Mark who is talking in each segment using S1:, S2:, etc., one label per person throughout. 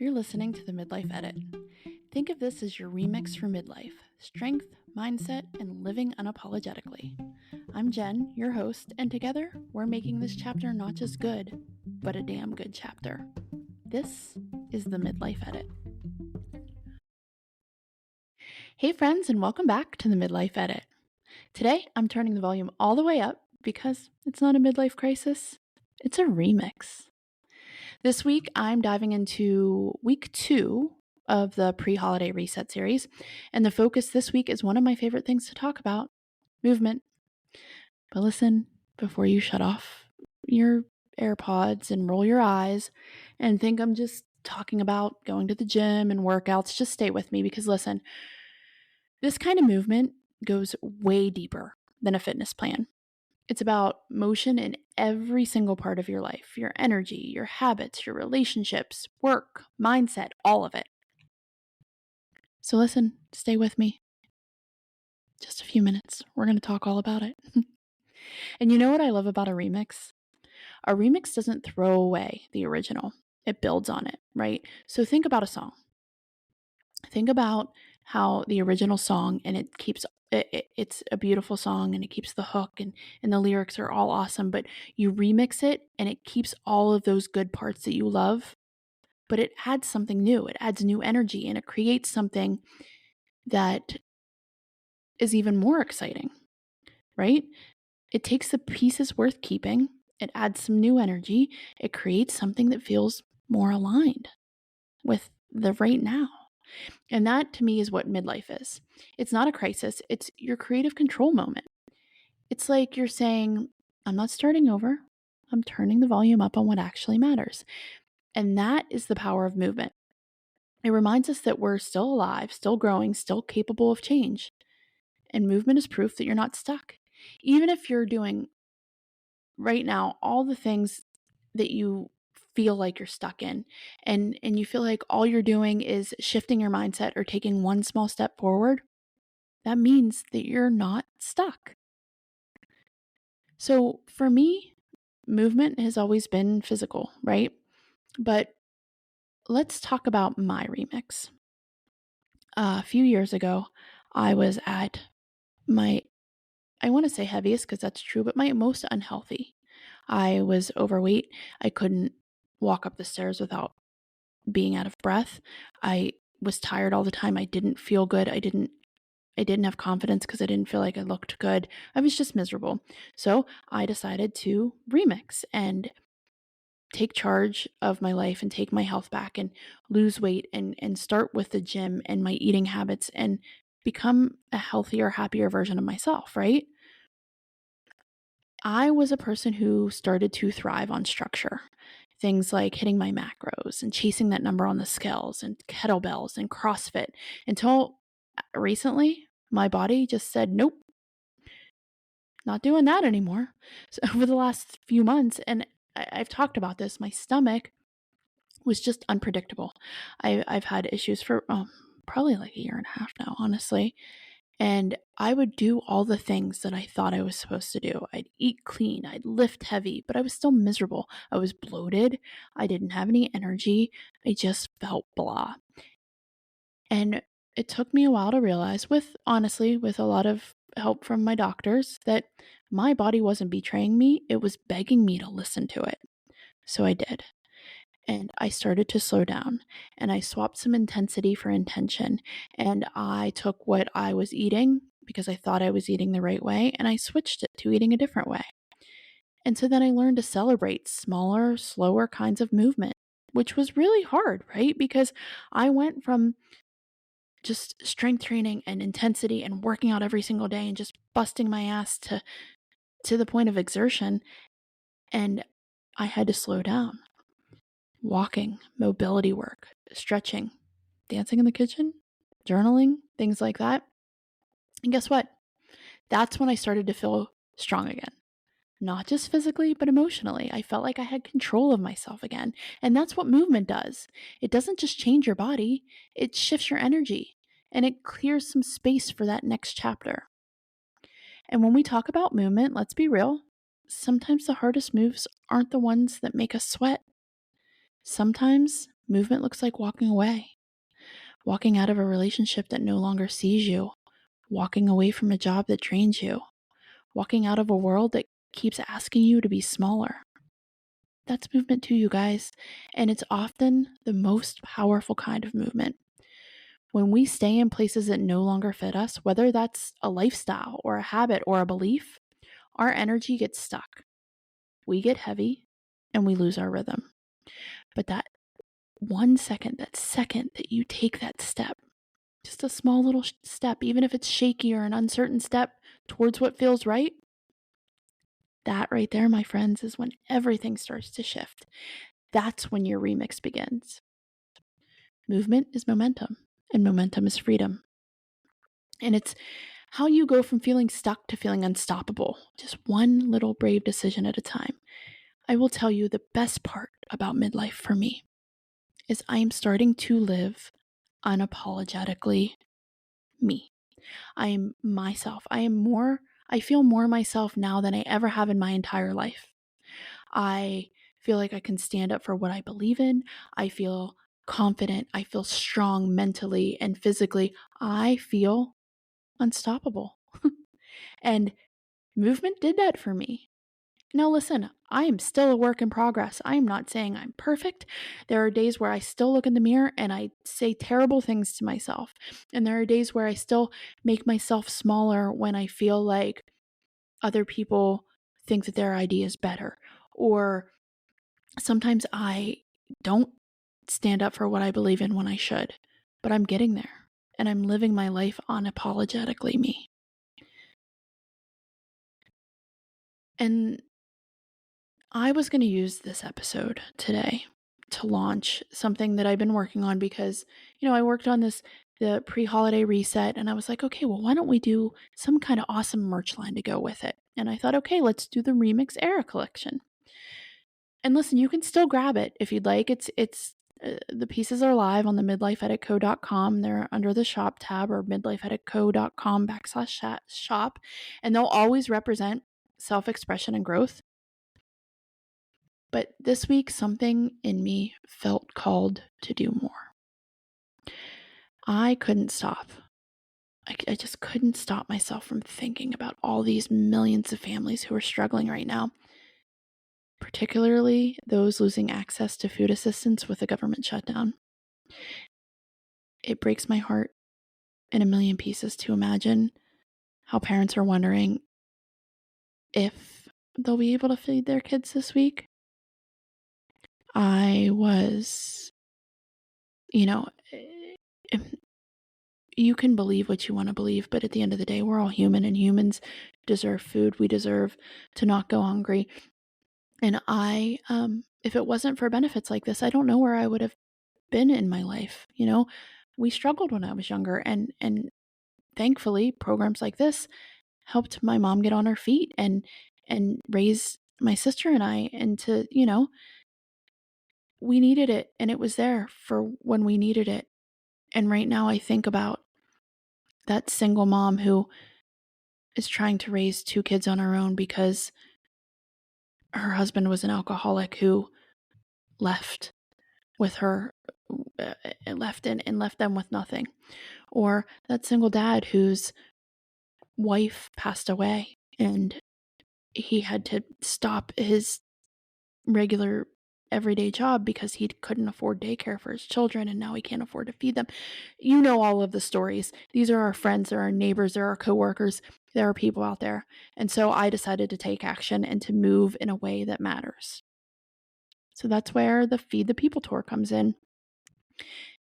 S1: You're listening to the Midlife Edit. Think of this as your remix for midlife strength, mindset, and living unapologetically. I'm Jen, your host, and together we're making this chapter not just good, but a damn good chapter. This is the Midlife Edit. Hey, friends, and welcome back to the Midlife Edit. Today I'm turning the volume all the way up because it's not a midlife crisis, it's a remix. This week, I'm diving into week 2 of the pre-holiday reset series, and the focus this week is one of my favorite things to talk about, movement. But listen, before you shut off your AirPods and roll your eyes and think I'm just talking about going to the gym and workouts, just stay with me because listen, this kind of movement goes way deeper than a fitness plan. It's about motion in every single part of your life, your energy, your habits, your relationships, work, mindset, all of it. So listen, stay with me. Just a few minutes. We're going to talk all about it. And you know what I love about a remix? A remix doesn't throw away the original, it builds on it, right? So think about a song. Think about how the original song and it's a beautiful song and it keeps the hook and the lyrics are all awesome, but you remix it and it keeps all of those good parts that you love, but it adds something new. It adds new energy and it creates something that is even more exciting, right? It takes the pieces worth keeping, it adds some new energy, it creates something that feels more aligned with the right now. And that to me is what midlife is. It's not a crisis, it's your creative control moment. It's like you're saying, I'm not starting over, I'm turning the volume up on what actually matters. And that is the power of movement. It reminds us that we're still alive, still growing, still capable of change. And movement is proof that you're not stuck. Even if you're doing right now all the things that you feel like you're stuck in and you feel like all you're doing is shifting your mindset or taking one small step forward, that means that you're not stuck. So for me, movement has always been physical, right? But let's talk about my remix. A few years ago, I was at my, I want to say heaviest because that's true, but my most unhealthy. I was overweight. I couldn't walk up the stairs without being out of breath. I was tired all the time. I didn't feel good. I didn't have confidence because I didn't feel like I looked good. I was just miserable. So I decided to remix and take charge of my life and take my health back and lose weight and start with the gym and my eating habits and become a healthier, happier version of myself, right? I was a person who started to thrive on structure. Things like hitting my macros and chasing that number on the scales and kettlebells and CrossFit until recently my body just said, nope, not doing that anymore. So over the last few months, and I've talked about this, my stomach was just unpredictable. I've had issues for probably like a year and a half now, honestly. And I would do all the things that I thought I was supposed to do. I'd eat clean, I'd lift heavy, but I was still miserable. I was bloated. I didn't have any energy. I just felt blah. And it took me a while to realize, honestly, with a lot of help from my doctors, that my body wasn't betraying me. It was begging me to listen to it. So I did. And I started to slow down and I swapped some intensity for intention. And I took what I was eating because I thought I was eating the right way and I switched it to eating a different way. And so then I learned to celebrate smaller, slower kinds of movement, which was really hard, right? Because I went from just strength training and intensity and working out every single day and just busting my ass to the point of exertion. And I had to slow down. Walking, mobility work, stretching, dancing in the kitchen, journaling, things like that. And guess what? That's when I started to feel strong again. Not just physically, but emotionally. I felt like I had control of myself again. And that's what movement does. It doesn't just change your body, it shifts your energy and it clears some space for that next chapter. And when we talk about movement, let's be real, sometimes the hardest moves aren't the ones that make us sweat. Sometimes Movement looks like walking away, walking out of a relationship that no longer sees you, walking away from a job that drains you, walking out of a world that keeps asking you to be smaller. That's movement too, you guys. And it's often the most powerful kind of movement. When we stay in places that no longer fit us, whether that's a lifestyle or a habit or a belief, our energy gets stuck. We get heavy and we lose our rhythm. But that 1 second, that second that you take that step, just a small little step, even if it's shaky or an uncertain step towards what feels right, that right there, my friends, is when everything starts to shift. That's when your remix begins. Movement is momentum, and momentum is freedom. And it's how you go from feeling stuck to feeling unstoppable, just one little brave decision at a time. I will tell you the best part about midlife for me is I am starting to live unapologetically me. I am myself. I feel more myself now than I ever have in my entire life. I feel like I can stand up for what I believe in. I feel confident. I feel strong mentally and physically. I feel unstoppable. And movement did that for me. Now, listen, I am still a work in progress. I am not saying I'm perfect. There are days where I still look in the mirror and I say terrible things to myself. And there are days where I still make myself smaller when I feel like other people think that their idea is better. Or sometimes I don't stand up for what I believe in when I should. But I'm getting there. And I'm living my life unapologetically me. And I was going to use this episode today to launch something that I've been working on because, I worked on the pre-holiday reset and I was like, okay, well, why don't we do some kind of awesome merch line to go with it? And I thought, okay, let's do the Remix Era collection. And listen, you can still grab it if you'd like. The pieces are live on the midlifeeditco.com. They're under the shop tab or midlifeeditco.com/shop, and they'll always represent self-expression and growth. But this week, something in me felt called to do more. I couldn't stop. I just couldn't stop myself from thinking about all these millions of families who are struggling right now, particularly those losing access to food assistance with the government shutdown. It breaks my heart in a million pieces to imagine how parents are wondering if they'll be able to feed their kids this week. I was, you can believe what you want to believe, but at the end of the day, we're all human and humans deserve food. We deserve to not go hungry. And if it wasn't for benefits like this, I don't know where I would have been in my life. We struggled when I was younger and thankfully programs like this helped my mom get on her feet and raise my sister and I into, we needed it and it was there for when we needed it. And right now I think about that single mom who is trying to raise 2 kids on her own because her husband was an alcoholic who left with her, left them with nothing. Or that single dad whose wife passed away and he had to stop his regular everyday job because he couldn't afford daycare for his children and now he can't afford to feed them. You know all of the stories. These are our friends, they're our neighbors, they're our coworkers, there are people out there. And so I decided to take action and to move in a way that matters. So that's where the Feed the People tour comes in.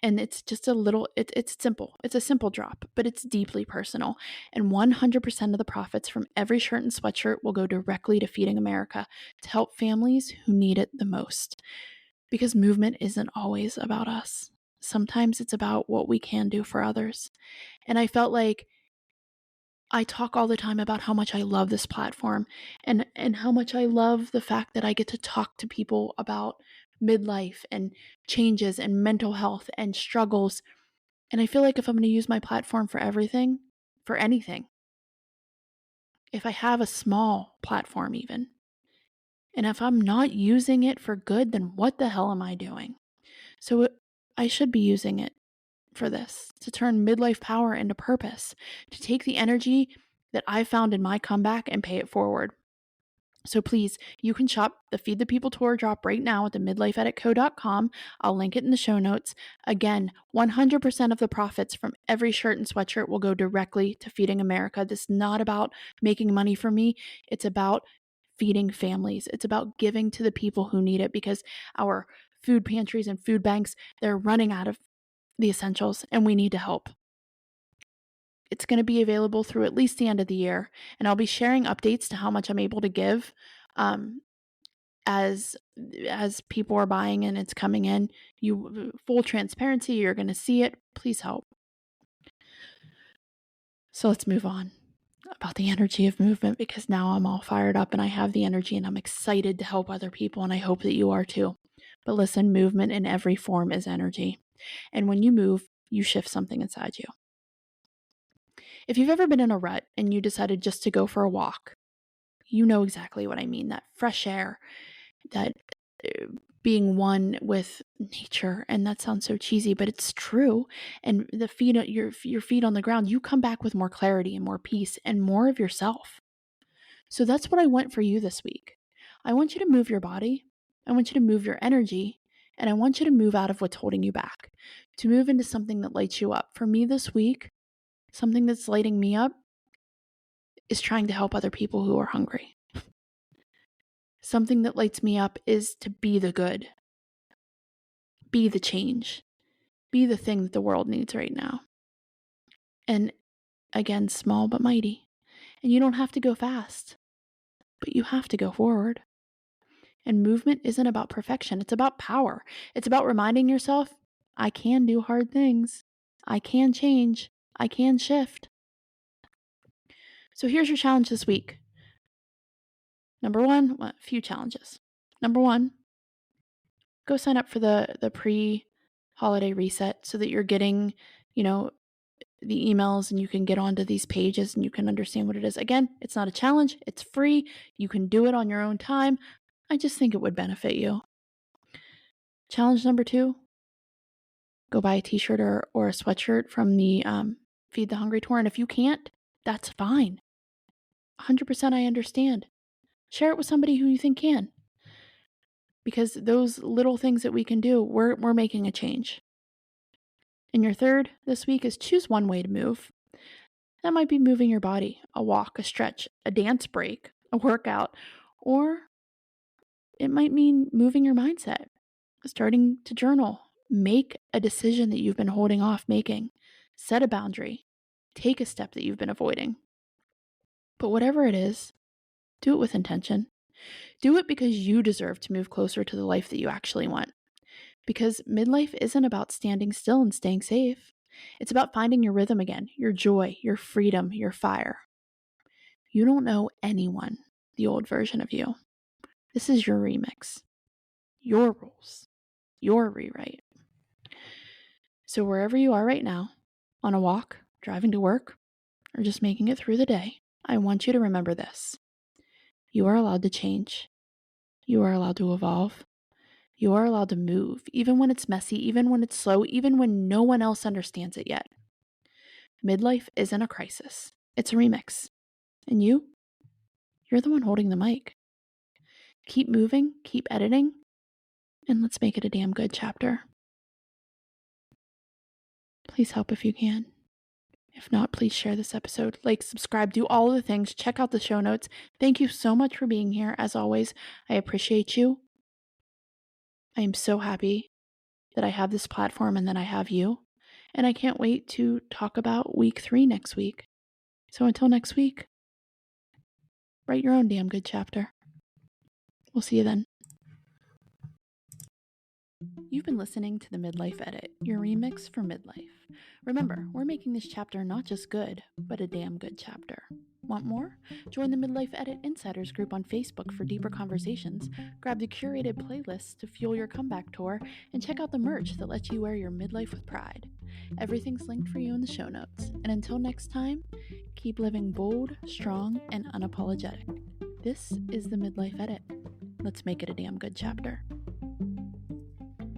S1: And it's just it's simple. It's a simple drop, but it's deeply personal. And 100% of the profits from every shirt and sweatshirt will go directly to Feeding America to help families who need it the most. Because movement isn't always about us. Sometimes it's about what we can do for others. And I felt like I talk all the time about how much I love this platform and how much I love the fact that I get to talk to people about midlife and changes and mental health and struggles. And I feel like if I'm going to use my platform for everything, for anything, if I have a small platform even, and if I'm not using it for good, then what the hell am I doing? So I should be using it for this, to turn midlife power into purpose, to take the energy that I found in my comeback and pay it forward. So please, you can shop the Feed the People tour drop right now at the midlifeeditco.com. I'll link it in the show notes. Again, 100% of the profits from every shirt and sweatshirt will go directly to Feeding America. This is not about making money for me. It's about feeding families. It's about giving to the people who need it, because our food pantries and food banks, they're running out of the essentials and we need to help. It's going to be available through at least the end of the year, and I'll be sharing updates to how much I'm able to give as people are buying and it's coming in. Full transparency, you're going to see it. Please help. So let's move on about the energy of movement, because now I'm all fired up and I have the energy and I'm excited to help other people, and I hope that you are too. But listen, movement in every form is energy. And when you move, you shift something inside you. If you've ever been in a rut and you decided just to go for a walk, you know exactly what I mean. That fresh air, that being one with nature. And that sounds so cheesy, but it's true. And the feet, your feet on the ground, you come back with more clarity and more peace and more of yourself. So that's what I want for you this week. I want you to move your body. I want you to move your energy. And I want you to move out of what's holding you back, to move into something that lights you up. For me this week, something that's lighting me up is trying to help other people who are hungry. Something that lights me up is to be the good, be the change, be the thing that the world needs right now. And again, small but mighty. And you don't have to go fast, but you have to go forward. And movement isn't about perfection. It's about power. It's about reminding yourself, I can do hard things. I can change. I can shift. So here's your challenge this week. Number one, a few challenges. Number one, go sign up for the pre-holiday reset so that you're getting, the emails and you can get onto these pages and you can understand what it is. Again, it's not a challenge. It's free. You can do it on your own time. I just think it would benefit you. Challenge number two, go buy a t-shirt or a sweatshirt from the Feed the Hungry tour. And if you can't, that's fine. 100% I understand. Share it with somebody who you think can. Because those little things that we can do, we're making a change. And your third this week is choose one way to move. That might be moving your body, a walk, a stretch, a dance break, a workout, or it might mean moving your mindset, starting to journal, make a decision that you've been holding off making, set a boundary, take a step that you've been avoiding. But whatever it is, do it with intention. Do it because you deserve to move closer to the life that you actually want. Because midlife isn't about standing still and staying safe. It's about finding your rhythm again, your joy, your freedom, your fire. You don't know anyone, the old version of you. This is your remix, your rules, your rewrite. So wherever you are right now, on a walk, driving to work, or just making it through the day, I want you to remember this. You are allowed to change. You are allowed to evolve. You are allowed to move, even when it's messy, even when it's slow, even when no one else understands it yet. Midlife isn't a crisis. It's a remix. And you're the one holding the mic. Keep moving, keep editing, and let's make it a damn good chapter. Please help if you can. If not, please share this episode, like, subscribe, do all of the things, check out the show notes. Thank you so much for being here. As always, I appreciate you. I am so happy that I have this platform and that I have you. And I can't wait to talk about week 3 next week. So until next week, write your own damn good chapter. We'll see you then. You've been listening to the Midlife Edit, your remix for midlife. Remember, we're making this chapter not just good, but a damn good chapter. Want more? Join the Midlife Edit Insiders group on Facebook for deeper conversations, grab the curated playlists to fuel your comeback tour, and check out the merch that lets you wear your midlife with pride. Everything's linked for you in the show notes. And until next time, keep living bold, strong, and unapologetic. This is the Midlife Edit. Let's make it a damn good chapter.